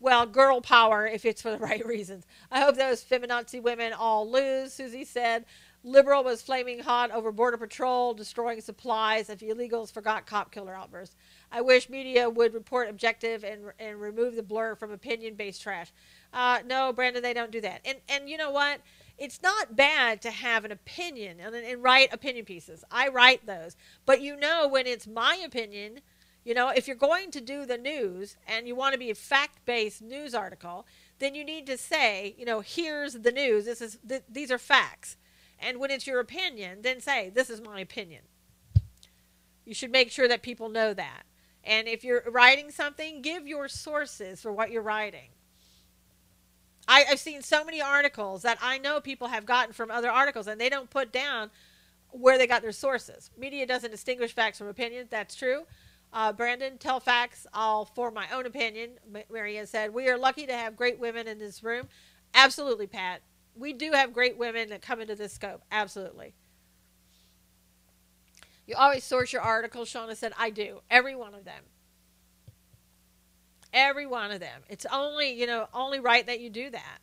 Well, girl power if it's for the right reasons. I hope those feminazi women all lose, Susie said. Liberal was flaming hot over Border Patrol, destroying supplies if illegals forgot cop killer outbursts. I wish media would report objective and remove the blur from opinion-based trash. No, Brandon, they don't do that. And you know what? It's not bad to have an opinion and write opinion pieces. I write those. But when it's my opinion, if you're going to do the news and you want to be a fact-based news article, then you need to say, here's the news. These are facts. And when it's your opinion, then say, this is my opinion. You should make sure that people know that. And if you're writing something, give your sources for what you're writing. I've seen so many articles that I know people have gotten from other articles, and they don't put down where they got their sources. Media doesn't distinguish facts from opinions. That's true. Brandon, tell facts. I'll form my own opinion. Marianne said, we are lucky to have great women in this room. Absolutely, Pat. We do have great women that come into this scope. Absolutely. You always source your articles, Shauna said. I do. Every one of them. Every one of them. It's only right that you do that.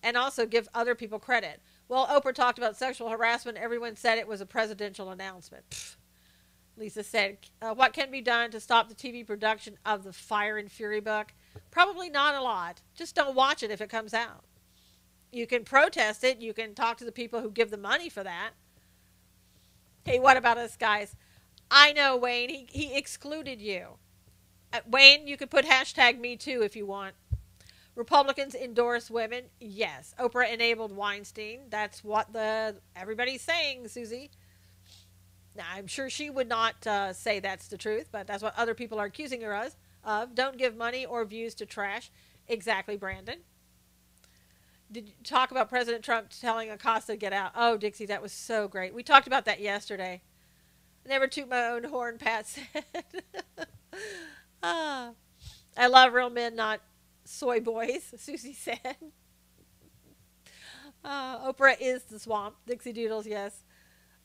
And also give other people credit. Well, Oprah talked about sexual harassment. Everyone said it was a presidential announcement. Pfft. Lisa said, what can be done to stop the TV production of the Fire and Fury book? Probably not a lot. Just don't watch it if it comes out. You can protest it. You can talk to the people who give the money for that. Hey, what about us, guys? I know, Wayne. He excluded you. Wayne, you could put hashtag me too if you want. Republicans endorse women. Yes. Oprah enabled Weinstein. That's what everybody's saying, Susie. Now, I'm sure she would not say that's the truth, but that's what other people are accusing her of. Don't give money or views to trash. Exactly, Brandon. Did you talk about President Trump telling Acosta to get out? Oh, Dixie, that was so great. We talked about that yesterday. Never toot my own horn, Pat said. I love real men, not soy boys, Susie said. Oprah is the swamp. Dixie Doodles, yes.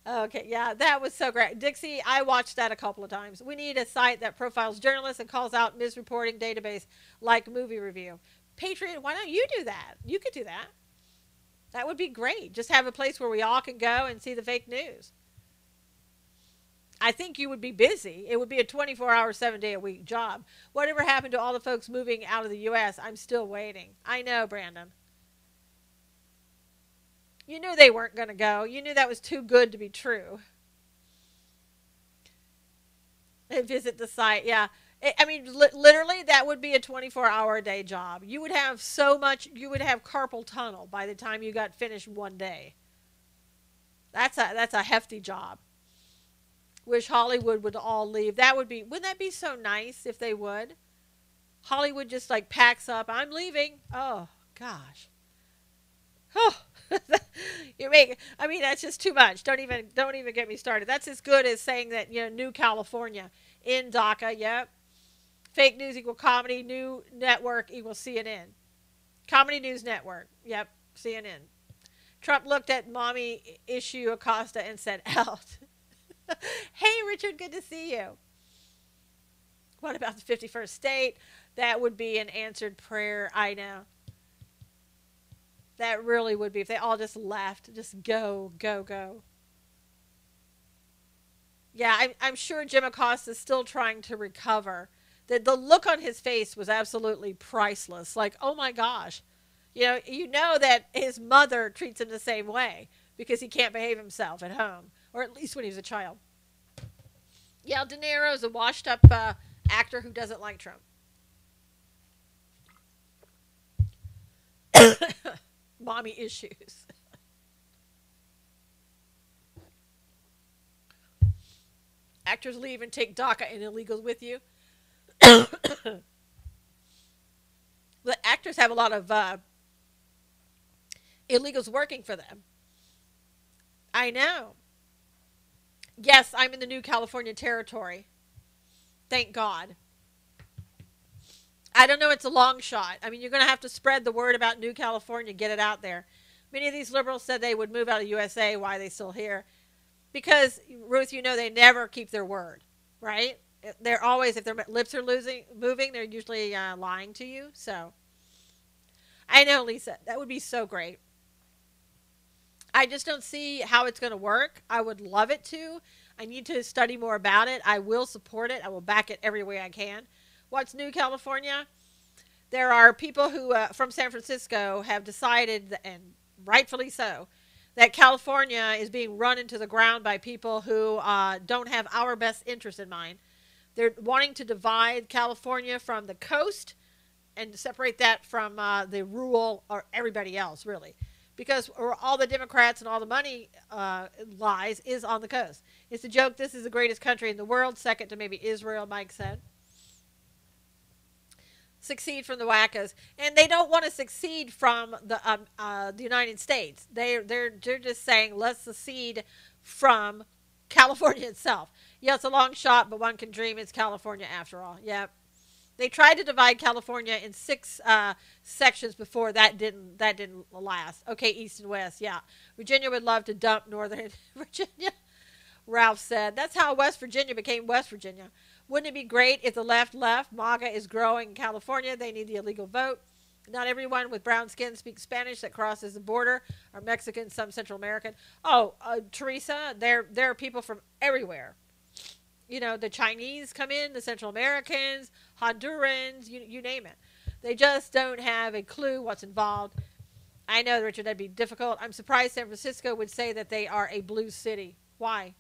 Okay, yeah, that was so great. Dixie, I watched that a couple of times. We need a site that profiles journalists and calls out misreporting database like Movie Review. Patriot, why don't you do that? You could do that. That would be great. Just have a place where we all can go and see the fake news. I think you would be busy. It would be a 24-hour, 7-day-a-week job. Whatever happened to all the folks moving out of the U.S.? I'm still waiting. I know, Brandon. You knew they weren't going to go. You knew that was too good to be true. And visit the site. Yeah. I mean, literally, that would be a 24-hour a day job. You would have so much, you would have carpal tunnel by the time you got finished one day. That's a hefty job. Wish Hollywood would all leave. That would be, wouldn't that be so nice if they would? Hollywood just like packs up. I'm leaving. Oh gosh. Oh, you make. I mean, that's just too much. Don't even get me started. That's as good as saying that New California in DACA. Yep. Fake news equal comedy. New network equals CNN. Comedy News Network. Yep. CNN. Trump looked at mommy issue Acosta and said, "Out." Hey, Richard. Good to see you. What about the 51st state? That would be an answered prayer. I know. That really would be if they all just left. Just go, go, go. Yeah, I'm sure Jim Acosta is still trying to recover. The look on his face was absolutely priceless. Like, oh my gosh. You know that his mother treats him the same way because he can't behave himself at home, or at least when he was a child. Yeah, De Niro's a washed up actor who doesn't like Trump. Mommy issues. Actors leave and take DACA and illegals with you. The actors have a lot of illegals working for them. I know. Yes, I'm in the new California territory. Thank God. I don't know. It's a long shot. I mean, you're going to have to spread the word about New California, get it out there. Many of these liberals said they would move out of USA. Why are they still here? Because, Ruth, they never keep their word, right? They're always, if their lips are moving, they're usually lying to you. So, I know, Lisa. That would be so great. I just don't see how it's going to work. I would love it to. I need to study more about it. I will support it. I will back it every way I can. What's new, California? There are people who from San Francisco have decided, and rightfully so, that California is being run into the ground by people who don't have our best interest in mind. They're wanting to divide California from the coast and separate that from the rural or everybody else, really. Because all the Democrats and all the money lies is on the coast. It's a joke. This is the greatest country in the world, second to maybe Israel, Mike said. Succeed from the wackos, and they don't want to succeed from the United States. They're just saying let's secede from California itself. Yeah, it's a long shot, but one can dream. It's California after all. Yep. They tried to divide California in 6 sections before. That didn't last. Okay, East and West. Yeah, Virginia would love to dump Northern Virginia. Ralph said that's how West Virginia became West Virginia. Wouldn't it be great if the left? MAGA is growing in California. They need the illegal vote. Not everyone with brown skin speaks Spanish that crosses the border. Are Mexican, some Central American. Oh, Teresa, there are people from everywhere. The Chinese come in, the Central Americans, Hondurans, you name it. They just don't have a clue what's involved. I know, Richard, that'd be difficult. I'm surprised San Francisco would say that they are a blue city. Why?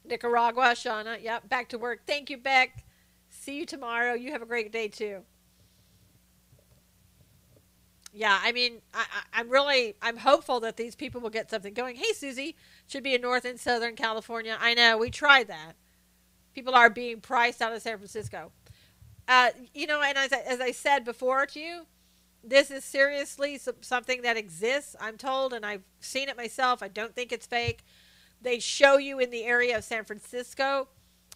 Nicaragua, Shauna. Yep, back to work. Thank you, Beck. See you tomorrow. You have a great day, too. Yeah, I mean, I'm hopeful that these people will get something going. Hey, Susie, should be in North and Southern California. I know, we tried that. People are being priced out of San Francisco. And as I said before to you, this is seriously something that exists, I'm told, and I've seen it myself. I don't think it's fake. They show you in the area of San Francisco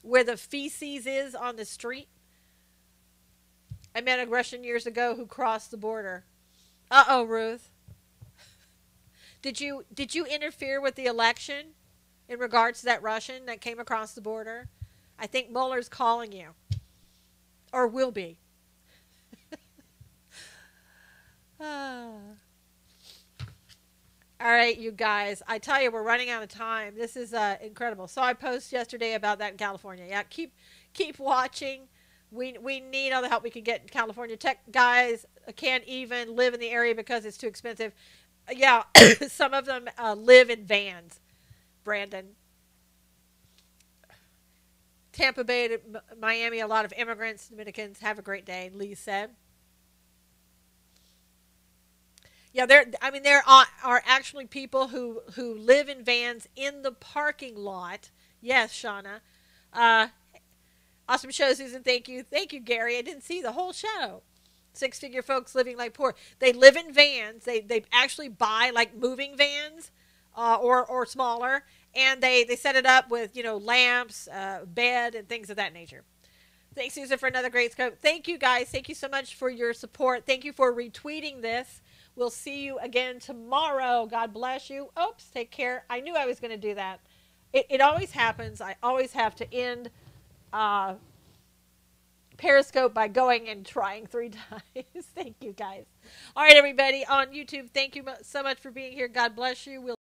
where the feces is on the street. I met a Russian years ago who crossed the border. Uh-oh, Ruth. Did you interfere with the election in regards to that Russian that came across the border? I think Mueller's calling you. Or will be. All right, you guys. I tell you, we're running out of time. This is incredible. So I posted yesterday about that in California. Yeah, keep watching. We need all the help we can get in California. Tech guys can't even live in the area because it's too expensive. Yeah, some of them live in vans. Brandon. Tampa Bay to Miami, a lot of immigrants, Dominicans. Have a great day, Lee said. Yeah, there are actually people who live in vans in the parking lot. Yes, Shauna. Uh, awesome show, Susan. Thank you, Gary. I didn't see the whole show. Six-figure folks living like poor. They live in vans. They actually buy like moving vans, or smaller, and they set it up with lamps, bed, and things of that nature. Thanks, Susan, for another great scope. Thank you, guys. Thank you so much for your support. Thank you for retweeting this. We'll see you again tomorrow. God bless you. Oops, take care. I knew I was going to do that. It always happens. I always have to end uh, Periscope by going and trying 3 times. Thank you, guys. All right, everybody on YouTube, thank you so much for being here. God bless you. We'll